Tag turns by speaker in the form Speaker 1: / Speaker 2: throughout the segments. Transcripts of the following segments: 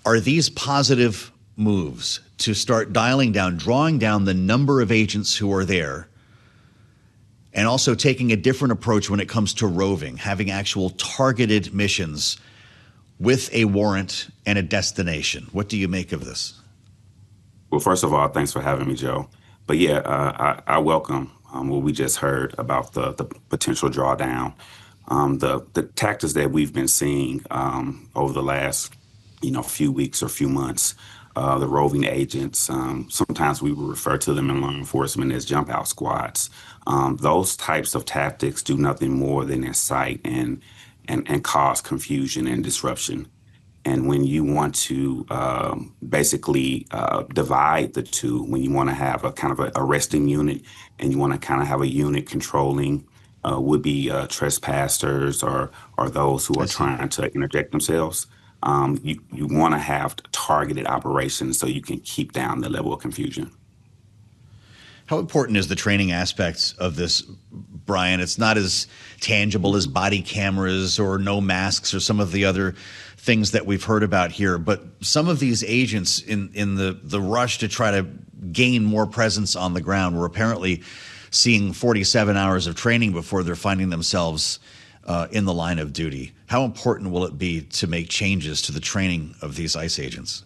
Speaker 1: Are these positive moves to start dialing down, drawing down the number of agents who are there, and also taking a different approach when it comes to roving, having actual targeted missions with a warrant and a destination? What do you make of this?
Speaker 2: Well, first of all, thanks for having me, Joe. But yeah, I welcome what we just heard about the potential drawdown. The tactics that we've been seeing over the last, few weeks or few months, the roving agents. Sometimes we will refer to them in law enforcement as jump out squads. Those types of tactics do nothing more than incite and cause confusion and disruption. And when you want to basically divide the two, when you want to have a kind of a arresting unit and you want to kind of have a unit controlling would-be trespassers or those who
Speaker 1: I
Speaker 2: are
Speaker 1: see.
Speaker 2: trying to interject themselves, you want to have targeted operations so you can keep down the level of confusion.
Speaker 1: How important is the training aspects of this, Brian? It's not as tangible as body cameras or no masks or some of the other things that we've heard about here. But some of these agents in the rush to try to gain more presence on the ground were apparently seeing 47 hours of training before they're finding themselves in the line of duty. How important will it be to make changes to the training of these ICE agents?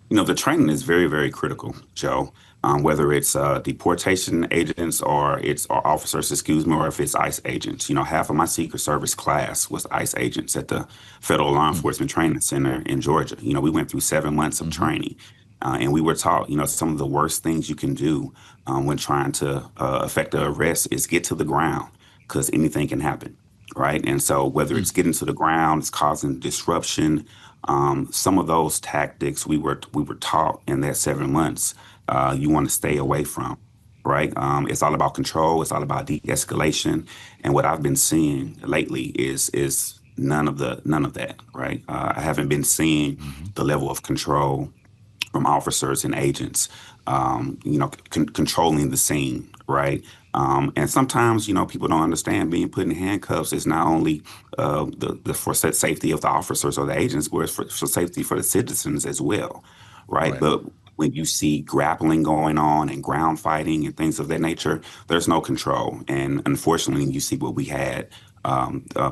Speaker 2: The training is very, very critical, Joe. Whether it's deportation agents or officers, excuse me, or if it's ICE agents. Half of my Secret Service class was ICE agents at the Federal Law Enforcement Training Center in Georgia. We went through 7 months of training, and we were taught, some of the worst things you can do when trying to effect an arrest is get to the ground because anything can happen, right? And so whether it's getting to the ground, it's causing disruption. Some of those tactics we were taught in that 7 months. You want to stay away from, right? It's all about control. It's all about de-escalation. And what I've been seeing lately is none of that, right? I haven't been seeing the level of control from officers and agents, controlling the scene, right? And sometimes, people don't understand being put in handcuffs is not only for safety of the officers or the agents, but it's for safety for the citizens as well, right?
Speaker 1: Right.
Speaker 2: But when you see grappling going on and ground fighting and things of that nature, there's no control. And unfortunately, you see what we had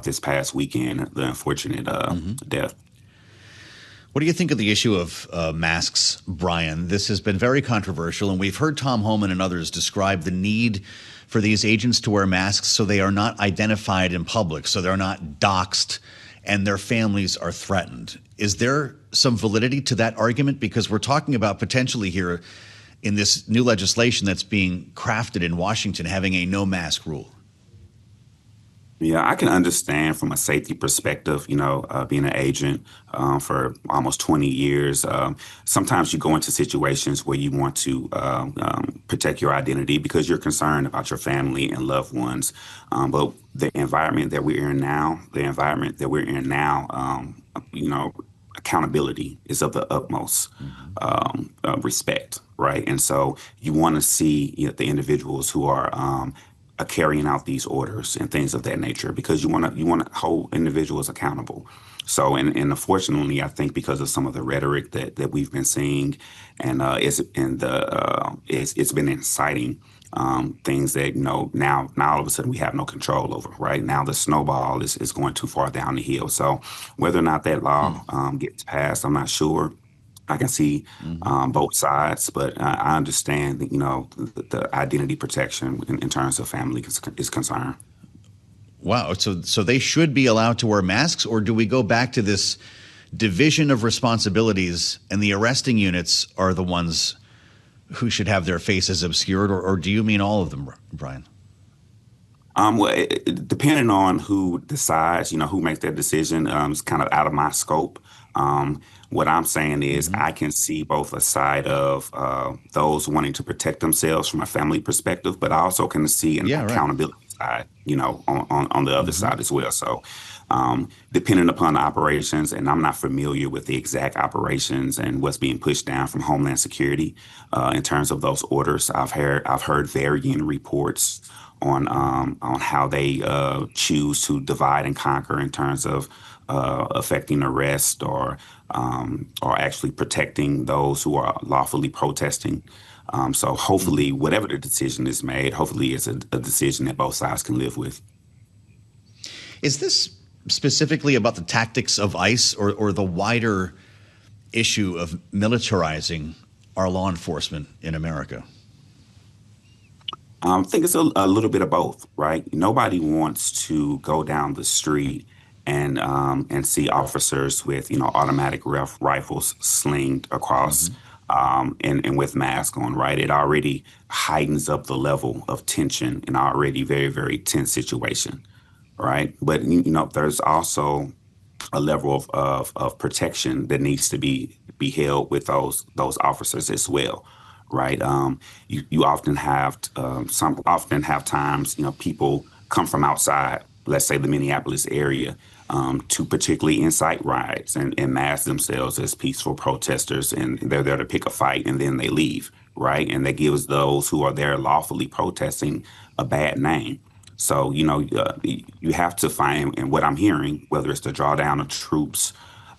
Speaker 2: this past weekend, the unfortunate death.
Speaker 1: What do you think of the issue of masks, Brian? This has been very controversial, and we've heard Tom Homan and others describe the need for these agents to wear masks so they are not identified in public, so they're not doxxed and their families are threatened. Is there some validity to that argument? Because we're talking about potentially here in this new legislation that's being crafted in Washington having a no mask rule.
Speaker 2: Yeah, I can understand from a safety perspective, being an agent for almost 20 years. Sometimes you go into situations where you want to protect your identity because you're concerned about your family and loved ones. But the environment that we're in now, accountability is of the utmost respect, right? And so you want to see the individuals who are carrying out these orders and things of that nature because you want to hold individuals accountable. So and unfortunately, I think because of some of the rhetoric that we've been seeing, and it's been inciting things that now all of a sudden we have no control over. Right now, the snowball is going too far down the hill. So whether or not that law gets passed, I'm not sure. I can see both sides, but I understand that, the identity protection in terms of family is concerned.
Speaker 1: Wow. So they should be allowed to wear masks, or do we go back to this division of responsibilities and the arresting units are the ones who should have their faces obscured, or do you mean all of them, Brian?
Speaker 2: Well, depending on who decides, who makes that decision, is kind of out of my scope. What I'm saying is I can see both a side of those wanting to protect themselves from a family perspective, but I also can see an
Speaker 1: Yeah, right.
Speaker 2: accountability side, on the other side as well. So depending upon the operations, and I'm not familiar with the exact operations and what's being pushed down from Homeland Security in terms of those orders. I've heard varying reports on how they choose to divide and conquer in terms of affecting arrest or actually protecting those who are lawfully protesting. So hopefully, whatever the decision is made, hopefully it's a decision that both sides can live with.
Speaker 1: Is this specifically about the tactics of ICE or the wider issue of militarizing our law enforcement in America?
Speaker 2: I think it's a little bit of both, right? Nobody wants to go down the street and see officers with automatic rifles slinged across and with masks on, right? It already heightens up the level of tension in an already very, very tense situation, right? But there's also a level of protection that needs to be held with those officers as well, right? You often have often have times people come from outside, let's say the Minneapolis area, to particularly incite riots and mask themselves as peaceful protesters, and they're there to pick a fight, and then they leave, right? And that gives those who are there lawfully protesting a bad name. So, you have to find, and what I'm hearing, whether it's the drawdown of troops,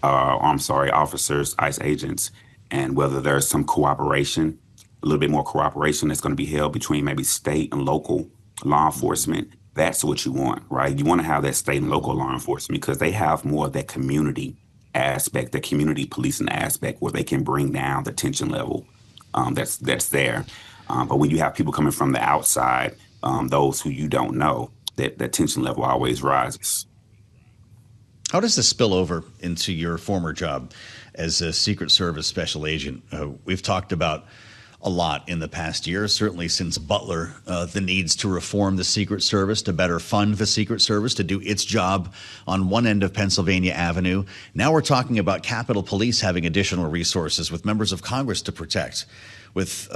Speaker 2: officers, ICE agents, and whether there's some cooperation, a little bit more cooperation that's going to be held between maybe state and local law enforcement. That's what you want, right? You want to have that state and local law enforcement because they have more of that community aspect, the community policing aspect, where they can bring down the tension level that's there. But when you have people coming from the outside, those who you don't know, that tension level always rises.
Speaker 1: How does this spill over into your former job as a Secret Service special agent? We've talked about a lot in the past year, certainly since Butler, the needs to reform the Secret Service, to better fund the Secret Service, to do its job on one end of Pennsylvania Avenue. Now we're talking about Capitol Police having additional resources with members of Congress to protect, with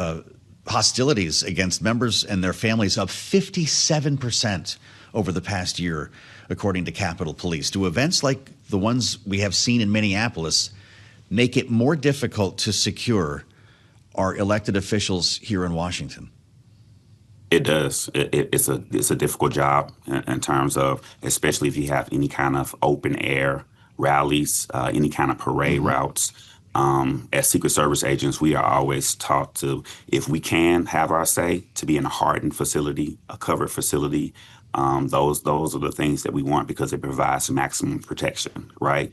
Speaker 1: hostilities against members and their families up 57% over the past year, according to Capitol Police. Do events like the ones we have seen in Minneapolis make it more difficult to secure our elected officials here in Washington?
Speaker 2: It does. It's a difficult job in terms of, especially if you have any kind of open air rallies, any kind of parade routes. As Secret Service agents, we are always taught to, if we can have our say, to be in a hardened facility, a covered facility. Those are the things that we want because it provides maximum protection, right?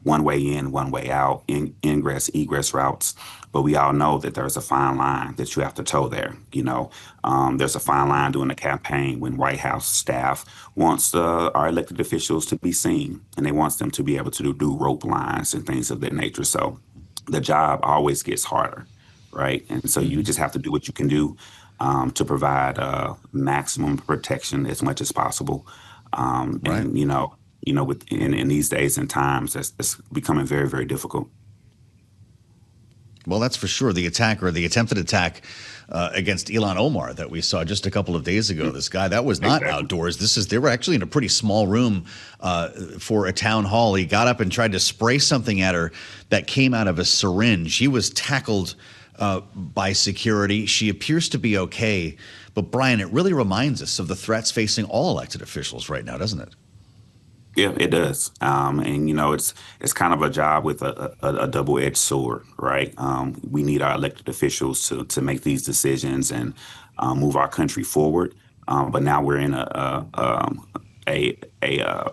Speaker 2: One way in, one way out, ingress, egress routes. But we all know that there's a fine line that you have to toe there. There's a fine line during a campaign when White House staff wants our elected officials to be seen, and they wants them to be able to do rope lines and things of that nature. So the job always gets harder, right? And so you just have to do what you can do to provide maximum protection as much as possible.
Speaker 1: Right.
Speaker 2: And in these days and times, it's becoming very, very difficult.
Speaker 1: Well, that's for sure. The attack or the attempted attack against Ilhan Omar that we saw just a couple of days ago, this guy, that was not outdoors. They were actually in a pretty small room for a town hall. He got up and tried to spray something at her that came out of a syringe. She was tackled by security. She appears to be okay. But Brian, it really reminds us of the threats facing all elected officials right now, doesn't it?
Speaker 2: Yeah, it does. And it's kind of a job with a double-edged sword, right? We need our elected officials to make these decisions and move our country forward. But now we're in a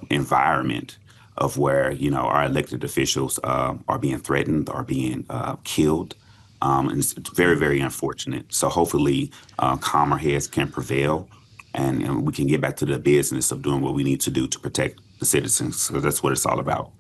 Speaker 2: environment of where our elected officials are being threatened, are being killed. And it's very, very unfortunate. So hopefully calmer heads can prevail and we can get back to the business of doing what we need to do to protect the citizens. So that's what it's all about.